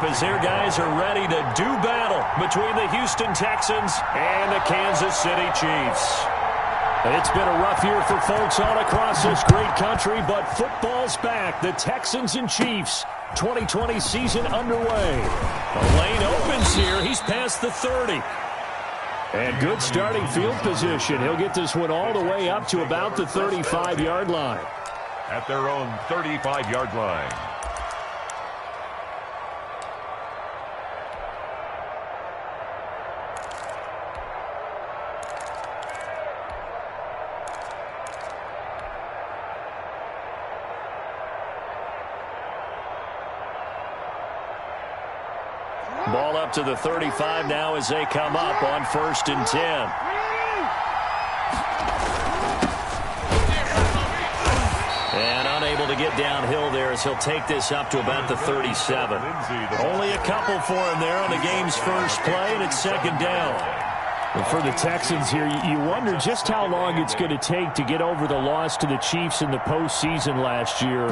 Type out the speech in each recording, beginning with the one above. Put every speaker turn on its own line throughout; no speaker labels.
as their guys are ready to do battle between the Houston Texans and the Kansas City Chiefs. It's been a rough year for folks all across this great country, but football's back. The Texans and Chiefs, 2020 season underway. The lane opens here. He's past the 30. And good starting field position. He'll get this one all the way up to about the 35-yard line.
At their own 35-yard line.
Ball up to the 35 now as they come up on 1st and 10. And unable to get downhill there as he'll take this up to about the 37. Only a couple for him there on the game's first play, and it's 2nd down.
And for the Texans here, you wonder just how long it's going to take to get over the loss to the Chiefs in the postseason last year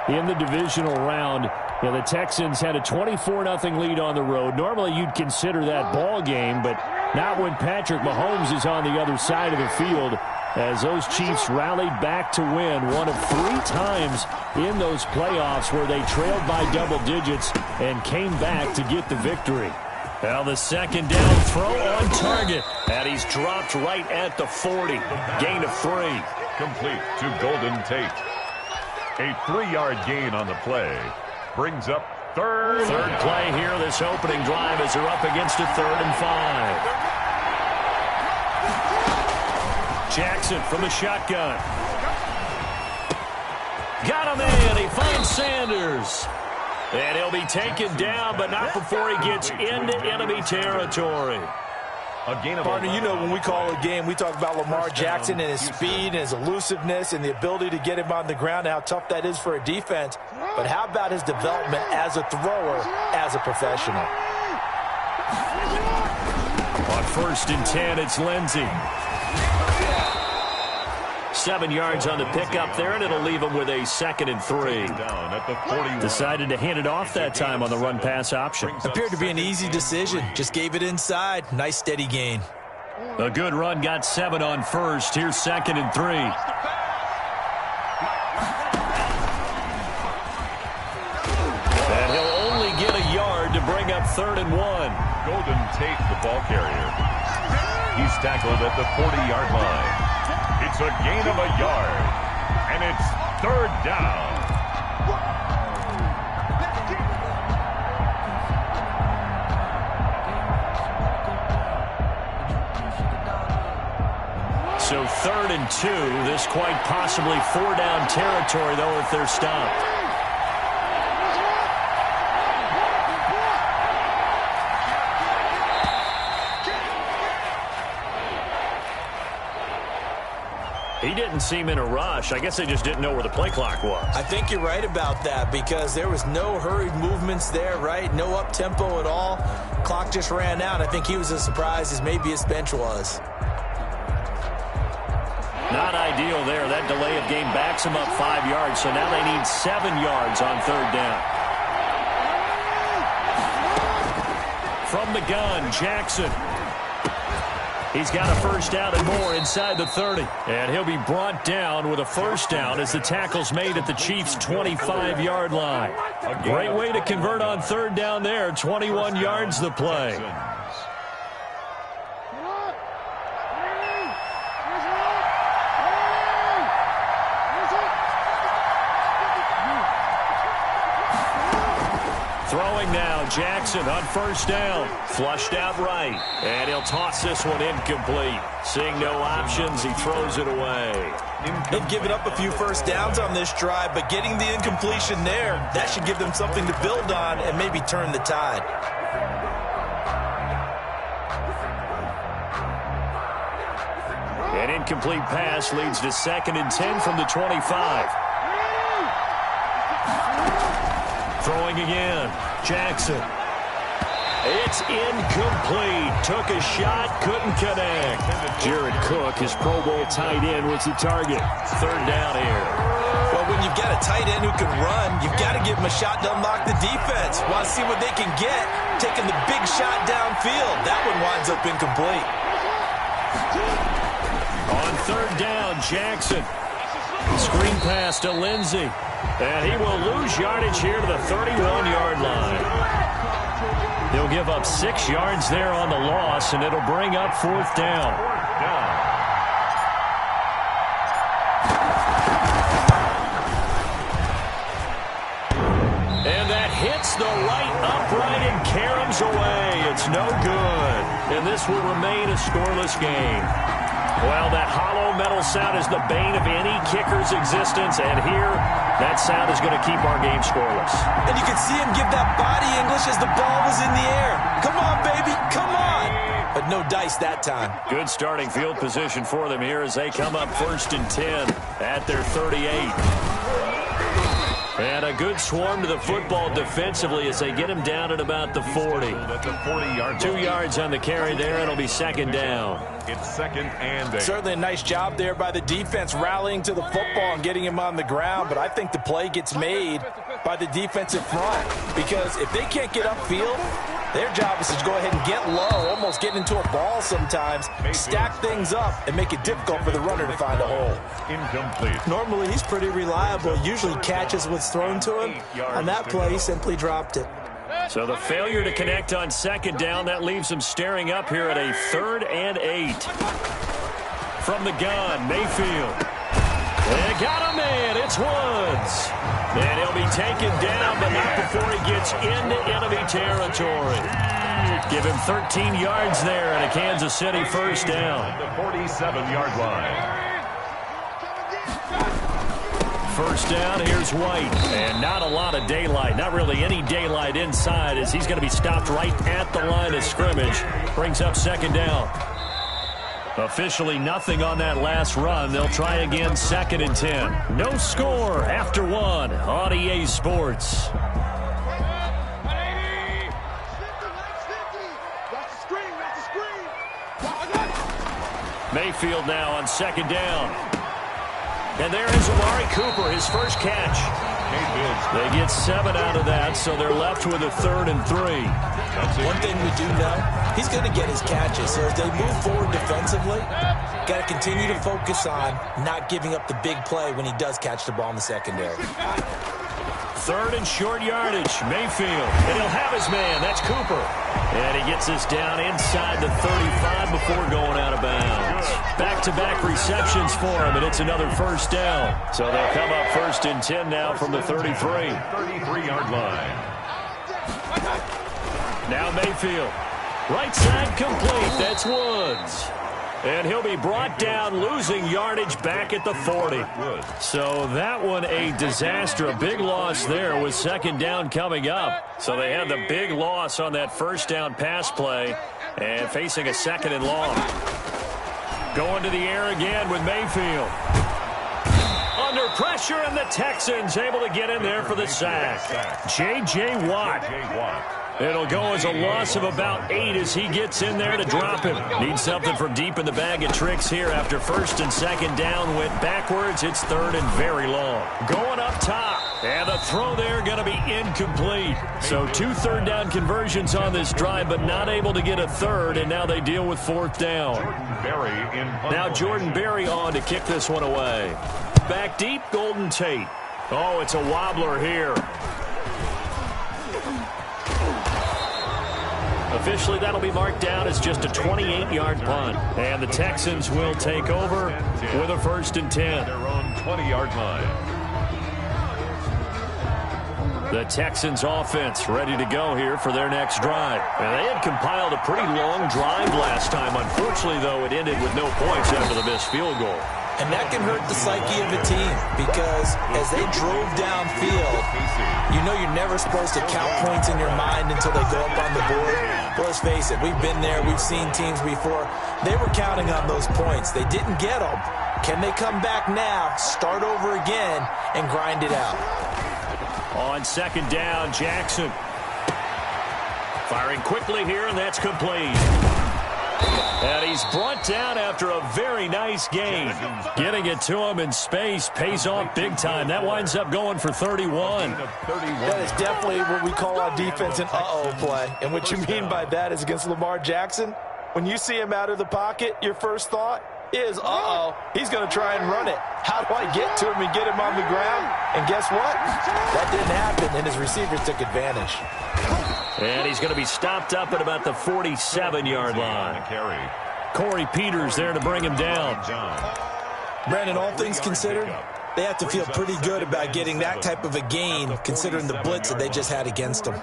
in the divisional round. You know, the Texans had a 24-0 lead on the road. Normally you'd consider that ball game, but not when Patrick Mahomes is on the other side of the field, as those Chiefs rallied back to win one of 3 times in those playoffs where they trailed by double digits and came back to get the victory.
Now the 2nd down throw on target, and he's dropped right at the 40. Gain of 3.
Complete to Golden Tate. A 3-yard gain on the play. Brings up third
play here, this opening drive, as they're up against a 3rd and 5. Jackson from the shotgun. Got him in. He finds Sanders. And he'll be taken down, but not before he gets into enemy territory.
Partner, you know when we call a game, we talk about Lamar Jackson and his speed and his elusiveness and the ability to get him on the ground and how tough that is for a defense. But how about his development as a thrower, as a professional?
On 1st and 10, it's Lindsey. 7 yards on the pickup there, and it'll leave him with a 2nd and 3.
Decided to hand it off that time on the run-pass option.
Appeared to be an easy decision. Just gave it inside. Nice steady gain.
A good run, got 7 on 1st. Here's 2nd and 3. And he'll only get a yard to bring up 3rd and 1.
Golden Tate, the ball carrier. He's tackled at the 40-yard line. It's a gain of a yard, and it's 3rd down.
So 3rd and 2, this quite possibly 4-down territory, though, if they're stopped. He didn't seem in a rush. I guess they just didn't know where the play clock was.
I think you're right about that because there was no hurried movements there, right? No up-tempo at all. Clock just ran out. I think he was as surprised as maybe his bench was.
Not ideal there. That delay of game backs him up 5 yards, so now they need 7 yards on 3rd down. From the gun, Jackson. He's got a 1st down and more inside the 30. And he'll be brought down with a 1st down as the tackle's made at the Chiefs' 25-yard line. A great way to convert on 3rd down there. 21 yards the play. Throwing now, Jackson on 1st down. Flushed out right. And he'll toss this one incomplete. Seeing no options, he throws it away.
They've given up a few 1st downs on this drive, but getting the incompletion there, that should give them something to build on and maybe turn the tide.
An incomplete pass leads to 2nd and 10 from the 25. Throwing again, Jackson. It's incomplete. Took a shot, couldn't connect. Jared Cook, his Pro Bowl tight end, was the target. 3rd down here.
Well, when you've got a tight end who can run, you've got to give him a shot to unlock the defense. Want to see what they can get, taking the big shot downfield. That one winds up incomplete.
On third down, Jackson. Screen pass to Lindsey. And he will lose yardage here to the 31-yard line. He'll give up 6 yards there on the loss, and it'll bring up fourth down. And that hits the right upright and caroms away. It's no good. And this will remain a scoreless game. Well, that hollow metal sound is the bane of any kicker's existence, and here, that sound is going to keep our game scoreless.
And you can see him give that body English as the ball was in the air. Come on, baby, come on. But no dice that time.
Good starting field position for them here as they come up 1st and 10 at their 38. And a good swarm to the football defensively as they get him down at about the 40. 2 yards on the carry there. It'll be second down.
It's 2nd and 8.
Certainly a nice job there by the defense rallying to the football and getting him on the ground. But I think the play gets made by the defensive front. Because if they can't get upfield, their job is to go ahead and get low, almost get into a ball sometimes, stack things up, and make it difficult for the runner to find a hole.
Incomplete.
Normally, he's pretty reliable. Usually catches what's thrown to him. On that play, he simply dropped it.
So the failure to connect on second down, that leaves him staring up here at a 3rd and 8. From the gun, Mayfield. They got him in. It's Woods. And he'll be taken down, but not before he gets into enemy territory. Give him 13 yards there and a Kansas City first down.
The 47-yard line.
First down, here's White. And not a lot of daylight. Not really any daylight inside as he's going to be stopped right at the line of scrimmage. Brings up second down. Officially nothing on that last run. They'll try again 2nd and 10. No score after 1 on EA Sports. Mayfield now on second down. And there is Amari Cooper, his first catch. They get 7 out of that, so they're left with a 3rd and 3.
One thing we do know, he's going to get his catches. So as they move forward defensively, got to continue to focus on not giving up the big play when he does catch the ball in the secondary.
3rd and short yardage, Mayfield. And he'll have his man. That's Cooper. And he gets us down inside the 35 before going out of bounds. Back-to-back receptions for him, and it's another first down. So they'll come up 1st and 10 now from the 33.
33-yard line.
Now Mayfield. Right side complete. That's Woods. And he'll be brought down, losing yardage back at the 40. So that one a disaster. A big loss there with second down coming up. So they had the big loss on that first down pass play and facing a 2nd and long. Going to the air again with Mayfield. Under pressure, and the Texans able to get in there for the sack. J.J. Watt. It'll go as a loss of about 8 as he gets in there to drop him. Needs something from deep in the bag of tricks here after 1st and 2nd down. Went backwards. It's 3rd and very long. Going up top. And the throw there going to be incomplete. So 2 3rd down conversions on this drive, but not able to get a 3rd, and now they deal with 4th down. Now Jordan Berry on to kick this one away. Back deep, Golden Tate. Oh, it's a wobbler here. Officially, that'll be marked down as just a 28-yard punt. And the Texans will take over with a 1st and 10.
Their own 20-yard line.
The Texans offense ready to go here for their next drive. And they had compiled a pretty long drive last time. Unfortunately, though, it ended with no points after the missed field goal.
And that can hurt the psyche of a team because as they drove downfield, you know you're never supposed to count points in your mind until they go up on the board. Well, let's face it, we've been there. We've seen teams before. They were counting on those points. They didn't get them. Can they come back now, start over again, and grind it out?
On second down, Jackson. Firing quickly here, and that's complete.
And he's brought down after a very nice gain. Getting it to him in space pays off big time. That winds up going for 31.
That is definitely what we call our defense an uh-oh play. And what you mean by that is against Lamar Jackson, when you see him out of the pocket, your first thought is, uh-oh, he's going to try and run it. How do I get to him and get him on the ground? And guess what? That didn't happen, and his receivers took advantage.
And he's going to be stopped up at about the 47-yard line. Corey Peters there to bring him down.
Brandon, all things considered, they have to feel pretty good about getting that type of a gain, considering the blitz that they just had against them.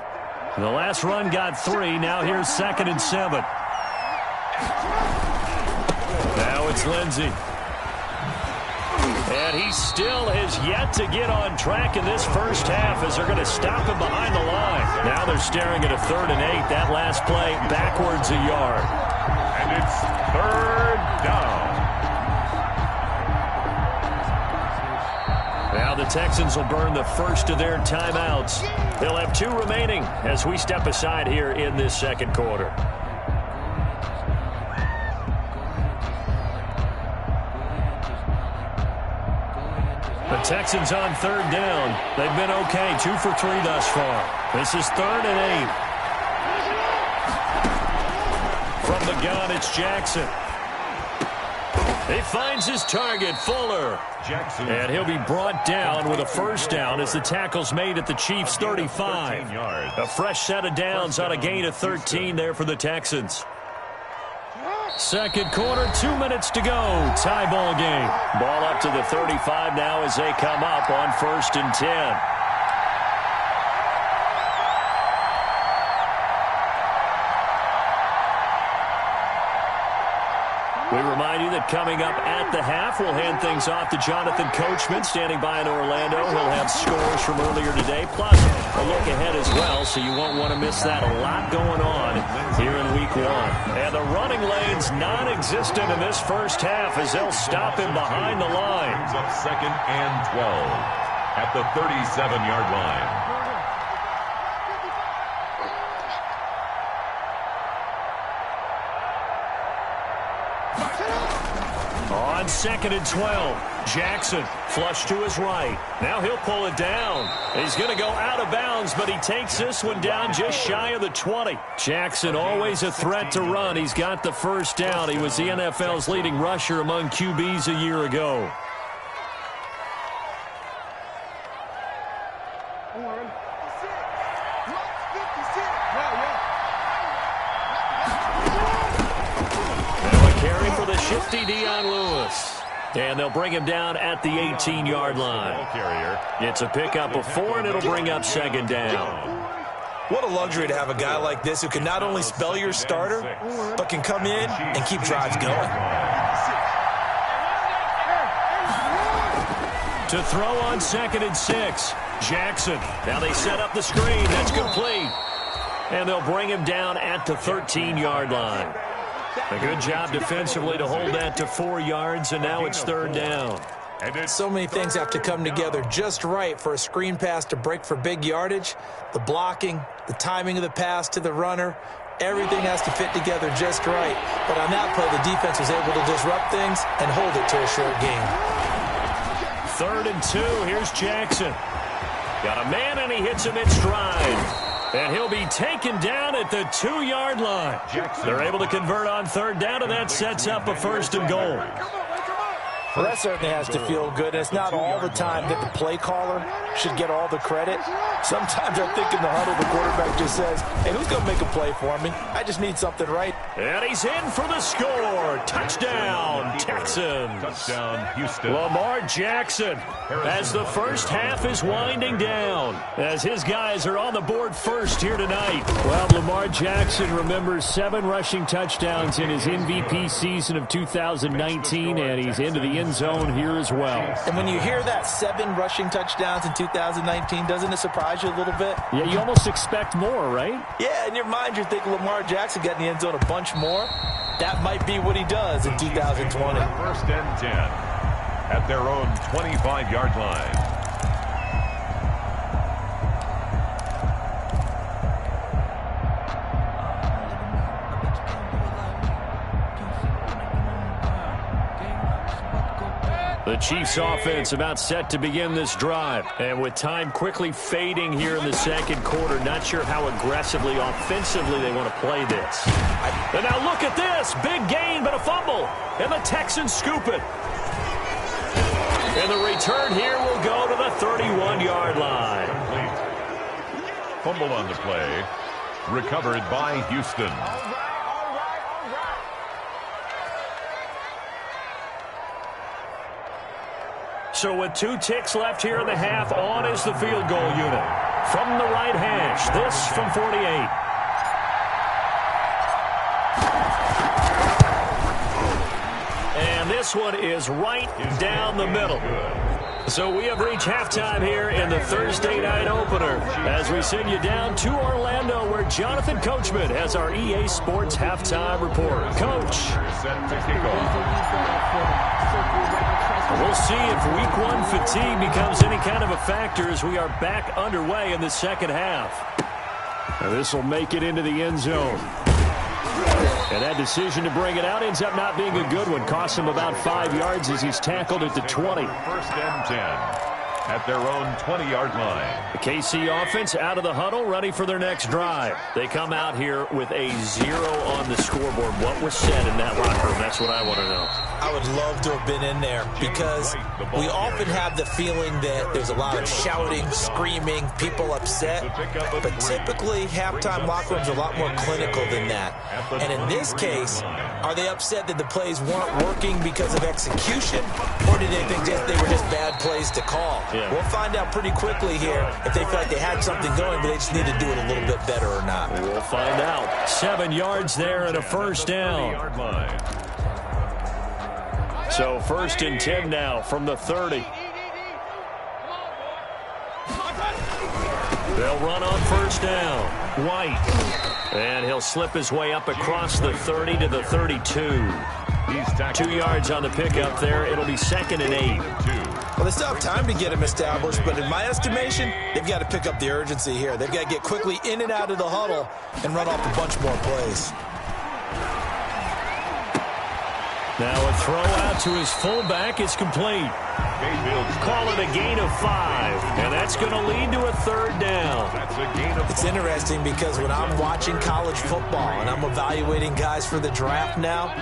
The last run got 3. Now here's 2nd and 7. Now it's Lindsey. And he still has yet to get on track in this first half as they're going to stop him behind the line. Now they're staring at a 3rd and 8. That last play backwards a yard.
And it's 3rd down.
Now the Texans will burn the first of their timeouts. They'll have 2 remaining as we step aside here in this second quarter. The Texans on 3rd down. They've been okay, 2 for 3 thus far. This is 3rd and 8. From the gun, it's Jackson. He finds his target, Fuller.
Jackson.
And he'll be brought down with a first down as the tackle's made at the Chiefs' 35. A fresh set of downs on a gain of 13 there for the Texans. Second quarter, 2 minutes to go. Tie ball game. Ball up to the 35 now as they come up on 1st and 10. We remind you that coming up at the half, we'll hand things off to Jonathan Coachman, standing by in Orlando. He'll have scores from earlier today, plus a look ahead as well, so you won't want to miss that. A lot going on here in Week 1. And the running lane's non-existent in this first half as they'll stop him behind the line.
Brings up 2nd and 12 at the 37-yard line.
On 2nd and 12, Jackson flush to his right. Now he'll pull it down. He's going to go out of bounds, but he takes this one down just shy of the 20. Jackson always a threat to run. He's got the first down. He was the NFL's leading rusher among QBs a year ago. Shifty Dion Lewis. And they'll bring him down at the 18-yard line. It's a pickup of 4, and it'll bring up 2nd down.
What a luxury to have a guy like this who can not only spell your starter, but can come in and keep drives going.
To throw on 2nd and 6, Jackson. Now they set up the screen. That's complete. And they'll bring him down at the 13-yard line. A good job defensively to hold that to 4 yards, and now it's 3rd down.
So many things have to come together just right for a screen pass to break for big yardage. The blocking, the timing of the pass to the runner, everything has to fit together just right. But on that play, the defense was able to disrupt things and hold it to a short gain.
3rd and 2, here's Jackson. Got a man, and he hits him in stride. And he'll be taken down at the 2-yard line. They're able to convert on 3rd down, and that sets up a 1st and goal.
Well, that certainly has to feel good. And it's not all the time that the play caller should get all the credit. Sometimes I think in the huddle, the quarterback just says, hey, who's going to make a play for me? I just need something right.
And he's in for the score. Touchdown, Texans.
Touchdown, Houston.
Lamar Jackson, as the first half is winding down, as his guys are on the board first here tonight. Well, Lamar Jackson remembers 7 rushing touchdowns in his MVP season of 2019, and he's into the end zone here as well.
And when you hear that 7 rushing touchdowns in 2019, doesn't it surprise you a little bit?
Yeah, you almost expect more, right?
Yeah, in your mind you're thinking Lamar Jackson got in the end zone a bunch more. That might be what he does in 2020.
1st and 10 at their own 25-yard line.
The Chiefs offense about set to begin this drive. And with time quickly fading here in the second quarter, not sure how aggressively, offensively they want to play this. And now look at this. Big gain, but a fumble. And the Texans scoop it. And the return here will go to the 31-yard line.
Fumble on the play. Recovered by Houston.
So with 2 ticks left here in the half, on is the field goal unit. From the right hash, this from 48. And this one is right down the middle. So we have reached halftime here in the Thursday night opener as we send you down to Orlando where Jonathan Coachman has our EA Sports halftime report. Coach.
Set to kick off.
We'll see if week 1 fatigue becomes any kind of a factor as we are back underway in the second half. Now this will make it into the end zone. And that decision to bring it out ends up not being a good one. Costs him about 5 yards as he's tackled at the 20.
First and 10 at their own 20-yard line.
The KC offense out of the huddle, ready for their next drive. They come out here with a 0 on the scoreboard. What was said in that locker room? That's what I want to know.
I would love to have been in there because we often have the feeling that there's a lot of shouting, screaming, people upset. But typically, halftime locker rooms are a lot more clinical than that. And in this case, are they upset that the plays weren't working because of execution? Or did they think they were just bad plays to call? Yeah. We'll find out pretty quickly here if they feel like they had something going, but they just need to do it a little bit better or not.
We'll find out. 7 yards there and a first down. So first and 10 now from the 30. They'll run on first down. White. And he'll slip his way up across the 30 to the 32. 2 yards on the pickup there. It'll be second and 8.
Well, they still have time to get him established, but in my estimation, they've got to pick up the urgency here. They've got to get quickly in and out of the huddle and run off a bunch more plays.
Now a throw out to his fullback is complete. Call it a gain of 5, and that's going to lead to a third down.
It's interesting because when I'm watching college football and I'm evaluating guys for the draft now,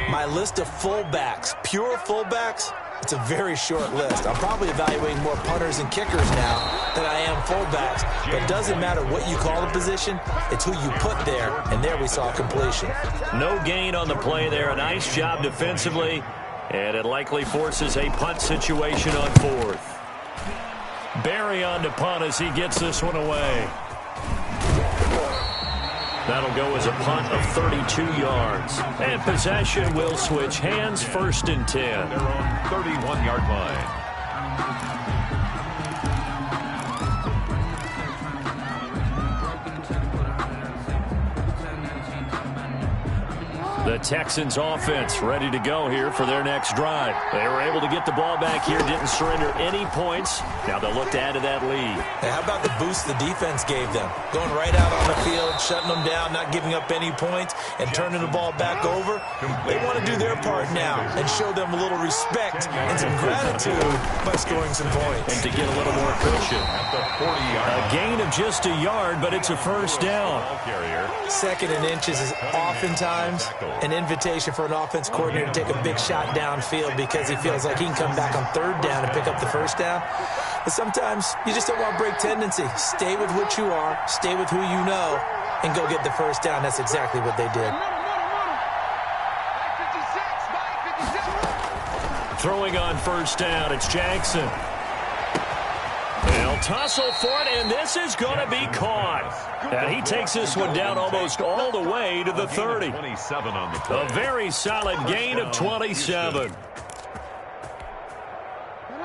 my list of fullbacks, pure fullbacks, it's a very short list. I'm probably evaluating more punters and kickers now than I am fullbacks. But it doesn't matter what you call the position. It's who you put there, and there we saw completion.
No gain on the play there. A nice job defensively, and it likely forces a punt situation on 4th. Barry on to punt as he gets this one away. That'll go as a punt of 32 yards. And possession will switch hands, first and 10.
Their own 31-yard line.
The Texans offense ready to go here for their next drive. They were able to get the ball back here, didn't surrender any points. Now they'll look to add to that lead.
Hey, how about the boost the defense gave them? Going right out on the field, shutting them down, not giving up any points, and turning the ball back over. They want to do their part now and show them a little respect and some gratitude by scoring some points.
And to get a little more cushion. A gain of just a yard, but it's a first down.
Second and inches is oftentimes an invitation for an offense coordinator to take a big shot downfield because he feels like he can come back on third down and pick up the first down. But sometimes you just don't want to break tendency. Stay with what you are, stay with who you know, and go get the first down. That's exactly what they did.
Throwing on first down, it's Jackson. They'll tussle for it, and this is going to be caught. And he takes this one down almost all the way to the 30. A very solid gain of 27.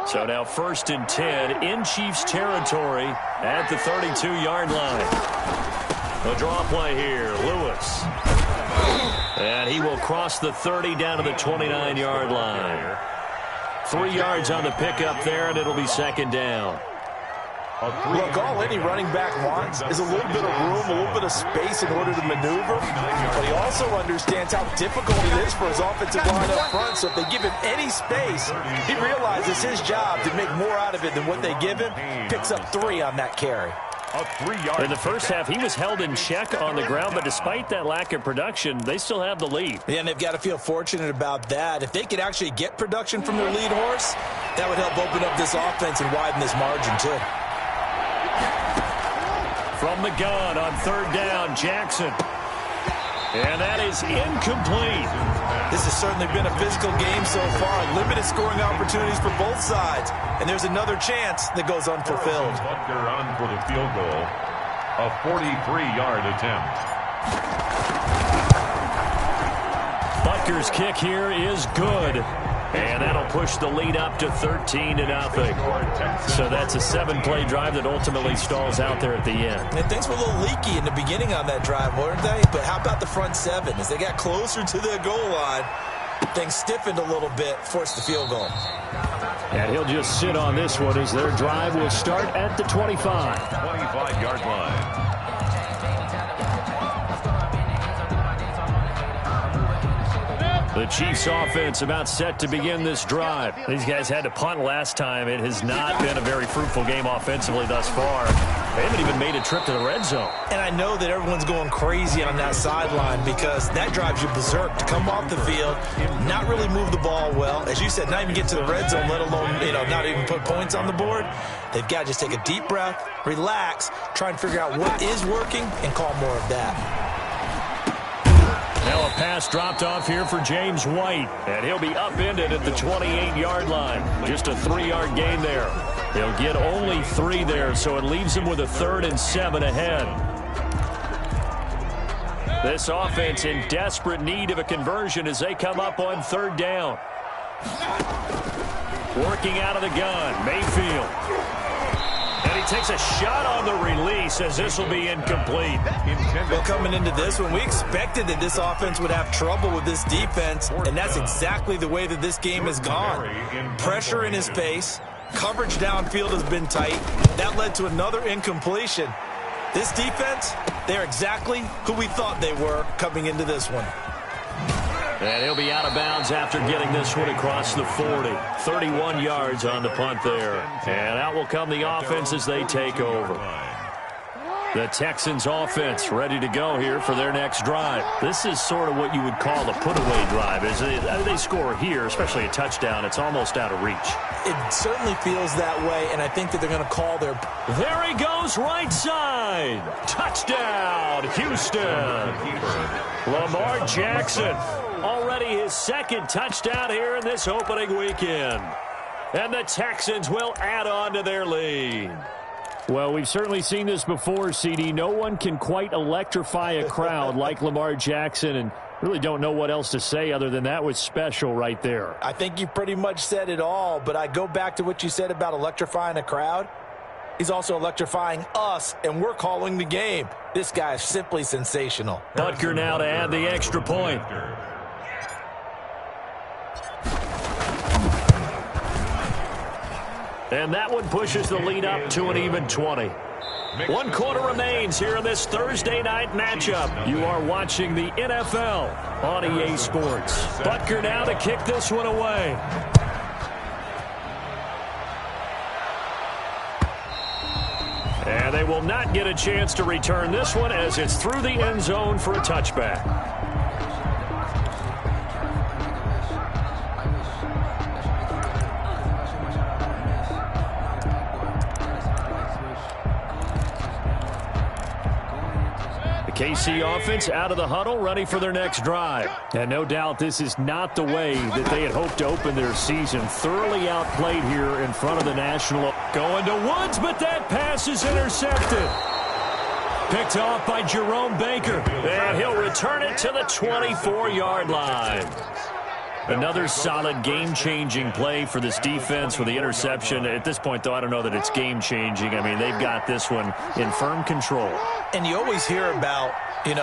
So now first and 10 in Chiefs territory at the 32-yard line. A draw play here, Lewis. And he will cross the 30 down to the 29-yard line. 3 yards on the pickup there, and it'll be second down.
Look, all any running back wants is a little bit of room, a little bit of space in order to maneuver. But he also understands how difficult it is for his offensive line up front. So if they give him any space, he realizes his job to make more out of it than what they give him. Picks up 3 on that carry.
In the first half, he was held in check on the ground, but despite that lack of production, they still have the lead.
Yeah, and they've got to feel fortunate about that. If they could actually get production from their lead horse, that would help open up this offense and widen this margin, too.
From the gun on 3rd down, Jackson. And that is incomplete.
This has certainly been a physical game so far. Limited scoring opportunities for both sides. And there's another chance that goes unfulfilled.
Butker on for the field goal. A 43-yard attempt.
Butker's kick here is good. And that'll push the lead up to 13-0. So that's a 7-play drive that ultimately stalls out there at the end.
And things were a little leaky in the beginning on that drive, weren't they? But how about the front 7? As they got closer to the goal line, things stiffened a little bit, forced the field goal.
And he'll just sit on this one as their drive will start at the 25.
25-yard line.
The Chiefs offense about set to begin this drive. These guys had to punt last time. It has not been a very fruitful game offensively thus far. They haven't even made a trip to the red zone.
And I know that everyone's going crazy on that sideline because that drives you berserk to come off the field, not really move the ball well. As you said, not even get to the red zone, let alone, not even put points on the board. They've got to just take a deep breath, relax, try and figure out what is working, and call more of that.
Now a pass dropped off here for James White, and he'll be upended at the 28-yard line. Just a 3-yard gain there. He'll get only 3 there, so it leaves him with a 3rd and 7 ahead. This offense in desperate need of a conversion as they come up on 3rd down. Working out of the gun, Mayfield. And he takes a shot on the release as this will be incomplete.
Well, coming into this one, we expected that this offense would have trouble with this defense, and that's exactly the way that this game has gone. Pressure in his face, coverage downfield has been tight. That led to another incompletion. This defense, they're exactly who we thought they were coming into this one.
And he'll be out of bounds after getting this one across the 40. 31 yards on the punt there. And out will come the offense as they take over. The Texans offense ready to go here for their next drive. This is sort of what you would call a put-away drive. As they score here, especially a touchdown, it's almost out of reach.
It certainly feels that way, and I think that they're going to call their...
There he goes, right side. Touchdown, Houston. Lamar Jackson. Already his 2nd touchdown here in this opening weekend. And the Texans will add on to their lead. Well, we've certainly seen this before, CD. No one can quite electrify a crowd like Lamar Jackson, and really don't know what else to say other than that was special right there.
I think you pretty much said it all, but I go back to what you said about electrifying a crowd. He's also electrifying us, and we're calling the game. This guy is simply sensational.
Butker now to add the extra point. And that one pushes the lead up to an even 20. 1 quarter remains here in this Thursday night matchup. You are watching the NFL on EA Sports. Butker now to kick this one away. And they will not get a chance to return this one as it's through the end zone for a touchback. KC offense out of the huddle, ready for their next drive. And no doubt this is not the way that they had hoped to open their season. Thoroughly outplayed here in front of the National. Going to Woods, but that pass is intercepted. Picked off by Jerome Baker. And he'll return it to the 24-yard line. Another solid game-changing play for this defense with the interception. At this point, though, I don't know that it's game-changing. I mean, they've got this one in firm control.
And you always hear about,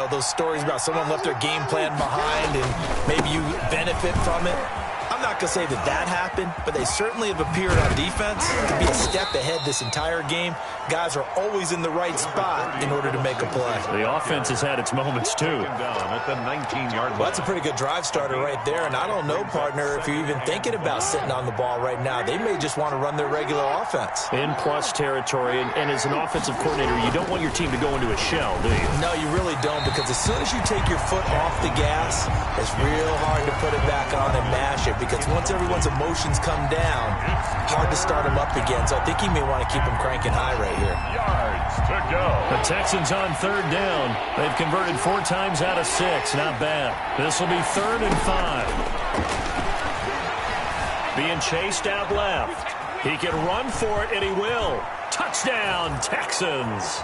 those stories about someone left their game plan behind and maybe you benefit from it. I'm
not going to say that happened, but they certainly have appeared on defense to be a step ahead this entire game. Guys are always in the right spot in order to make a play.
The offense has had its moments, too.
Down at the 19-yard line.
Well, that's a pretty good drive starter right there, and I don't know, partner, if you're even thinking about sitting on the ball right now. They may just want to run their regular offense.
In plus territory, and as an offensive coordinator, you don't want your team to go into a shell, do you?
No, you really don't, because as soon as you take your foot off the gas, it's real hard to put it back on and mash it, because once everyone's emotions come down, hard to start them up again. So I think you may want to keep them cranking high right here.
Yards to go.
The Texans on 3rd down. They've converted 4 times out of 6. Not bad. This will be 3rd and 5. Being chased out left. He can run for it, and he will. Touchdown, Texans.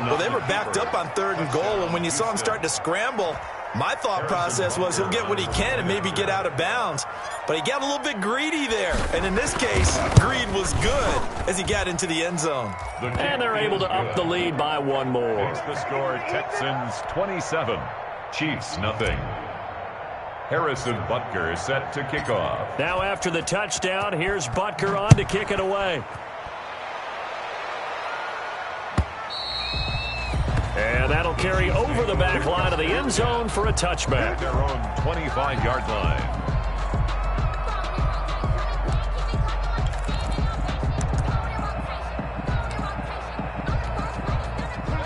Well, they were backed up on 3rd and goal, and when you saw him start to scramble, my thought process was he'll get what he can and maybe get out of bounds. But he got a little bit greedy there. And in this case, greed was good as he got into the end zone.
And they're able to up the lead by 1 more.
It's the score, Texans 27, Chiefs nothing. Harrison Butker is set to kick off.
Now after the touchdown, here's Butker on to kick it away. And that'll carry over the back line of the end zone for a touchback.
At their own 25-yard line.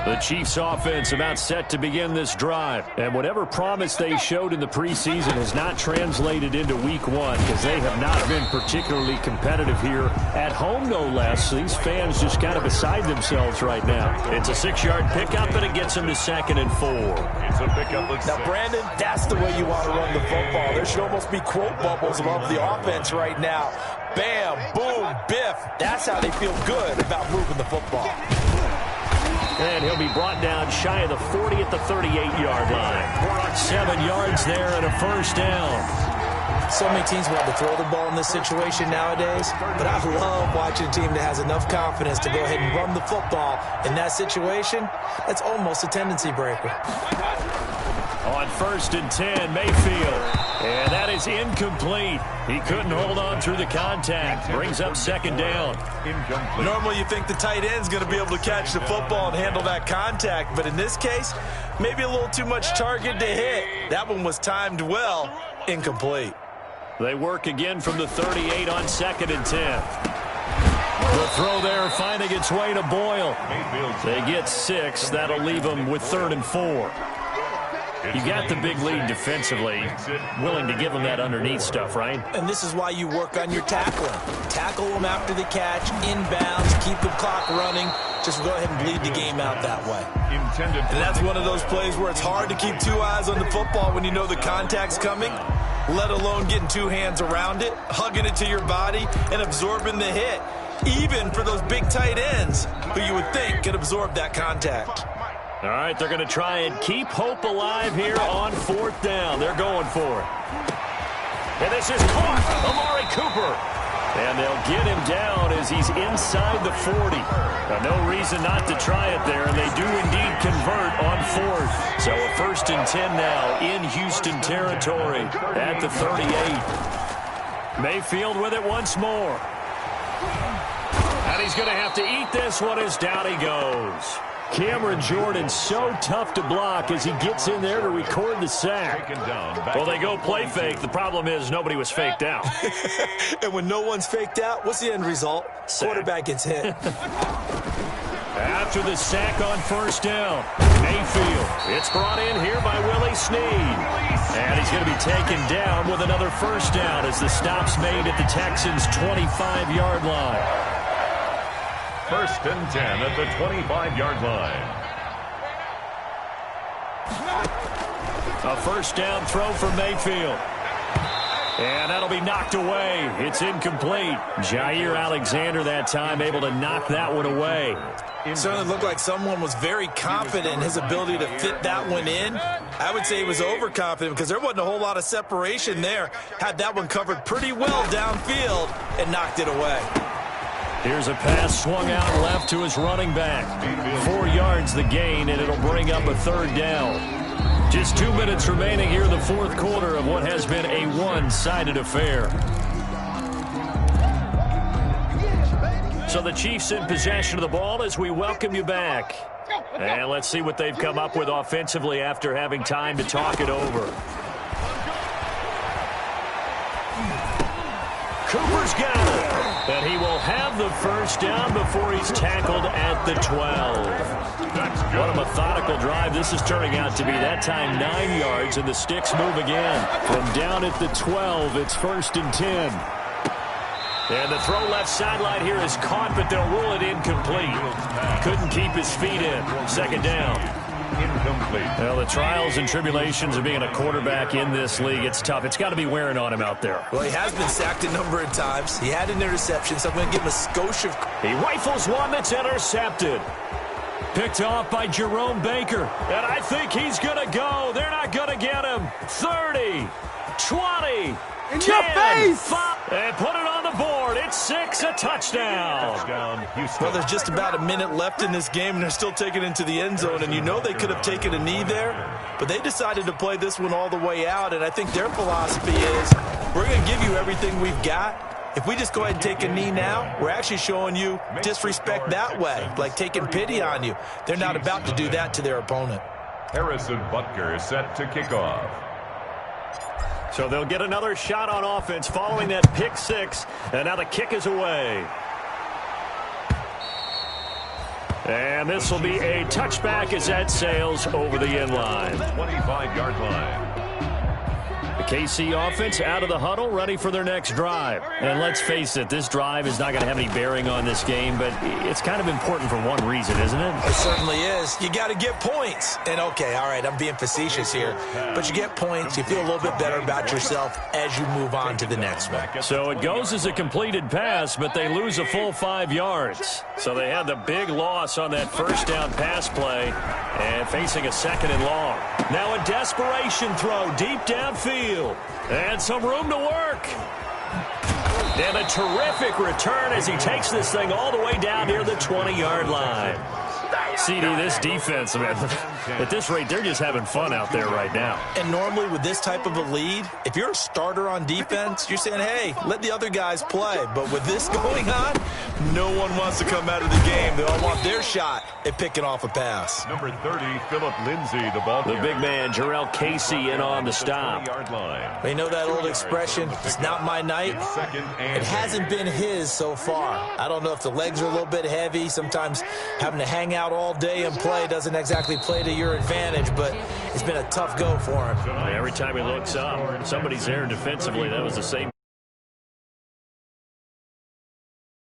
The Chiefs offense about set to begin this drive. And whatever promise they showed in the preseason has not translated into week 1 because they have not been particularly competitive here at home, no less. These fans just kind of beside themselves right now. It's a 6-yard pickup, and it gets them to 2nd and 4.
It's a pickup.
Now, Brandon, that's the way you want to run the football. There should almost be quote bubbles above the offense right now. Bam, boom, biff. That's how they feel good about moving the football.
And he'll be brought down shy of the 40 at the 38-yard line. 7 yards there and a 1st down.
So many teams want to throw the ball in this situation nowadays, but I love watching a team that has enough confidence to go ahead and run the football. In that situation, that's almost a tendency breaker.
On 1st and 10, Mayfield. And that is incomplete. He couldn't hold on through the contact. Brings up 2nd down.
Incomplete.
Normally you think the tight end's going to be able to catch the football and handle that contact, but in this case, maybe a little too much target to hit. That one was timed well. Incomplete.
They work again from the 38 on 2nd and 10. The throw there finding its way to Boyle. They get 6. That'll leave them with 3rd and 4. You got the big lead defensively, willing to give them that underneath stuff, right?
And this is why you work on your tackling. Tackle them after the catch, inbounds, keep the clock running. Just go ahead and bleed the game out that way. And that's one of those plays where it's hard to keep 2 eyes on the football when you know the contact's coming, let alone getting 2 hands around it, hugging it to your body, and absorbing the hit. Even for those big tight ends who you would think could absorb that contact.
All right, they're going to try and keep hope alive here on 4th down. They're going for it. And this is caught. Amari Cooper. And they'll get him down as he's inside the 40. Now, no reason not to try it there, and they do indeed convert on 4th. So a 1st and 10 now in Houston territory at the 38. Mayfield with it once more. And he's going to have to eat this one as down he goes. Cameron Jordan so tough to block as he gets in there to record the sack. Well, they go play fake. The problem is nobody was faked out.
And when no one's faked out, what's the end result?
Sack.
Quarterback gets hit.
After the sack on 1st down, Mayfield. It's brought in here by Willie Snead. And he's going to be taken down with another 1st down as the stop's made at the Texans' 25-yard line.
1st and 10 at the 25-yard line.
A 1st down throw for Mayfield. And that'll be knocked away. It's incomplete. Jair Alexander that time able to knock that one away.
It certainly looked like someone was very confident in his ability to fit that one in. I would say he was overconfident because there wasn't a whole lot of separation there. Had that one covered pretty well downfield and knocked it away.
Here's a pass swung out left to his running back. 4 yards the gain, and it'll bring up a 3rd down. Just 2 minutes remaining here in the fourth quarter of what has been a one-sided affair. So the Chiefs in possession of the ball as we welcome you back. And let's see what they've come up with offensively after having time to talk it over. Cooper's got it. And he will have the first down before he's tackled at the 12. What a methodical drive this is turning out to be. That time 9 yards, and the sticks move again. From down at the 12, it's 1st and 10. And the throw left sideline here is caught, but they'll rule it incomplete. Couldn't keep his feet in. 2nd down. Incomplete. Well, the trials and tribulations of being a quarterback in this league, it's tough. It's got to be wearing on him out there.
Well, he has been sacked a number of times. He had an interception, so I'm going to give him a skosh of...
He rifles one that's intercepted. Picked off by Jerome Baker. And I think he's going to go. They're not going to get him. 30, 20,
in
10,
your face!
5, and put it on the board. It's 6, a touchdown.
Well, there's just about a minute left in this game, and they're still taking it into the end zone. And you know they could have taken a knee there, but they decided to play this one all the way out. And I think their philosophy is, we're going to give you everything we've got. If we just go ahead and take a knee now, we're actually showing you disrespect that way, like taking pity on you. They're not about to do that to their opponent.
Harrison Butker is set to kick off.
So they'll get another shot on offense following that pick 6, and now the kick is away. And this will be a touchback as that sails over the end line.
25-yard line.
The KC offense out of the huddle, ready for their next drive. And let's face it, this drive is not going to have any bearing on this game, but it's kind of important for one reason, isn't it?
It certainly is. You got to get points. And, okay, all right, I'm being facetious here, but you get points, you feel a little bit better about yourself as you move on to the next one.
So it goes as a completed pass, but they lose a full 5 yards. So they had the big loss on that first down pass play and facing a 2nd and long. Now a desperation throw deep downfield. And some room to work. And a terrific return as he takes this thing all the way down near the 20-yard line. CD, this defense, man, at this rate, they're just having fun out there right now.
And normally with this type of a lead, if you're a starter on defense, you're saying, hey, let the other guys play. But with this going on, no one wants to come out of the game. They all want their shot at picking off a pass.
Number 30, Philip Lindsay, the ball
carrier. The big man, Jarrell Casey, in on the stop.
You know that old expression, it's not my night. It hasn't been his so far. I don't know if the legs are a little bit heavy. Sometimes having to hang out all day and play doesn't exactly play to your advantage, but it's been a tough go for him.
Every time he looks up, somebody's there defensively. That was the same.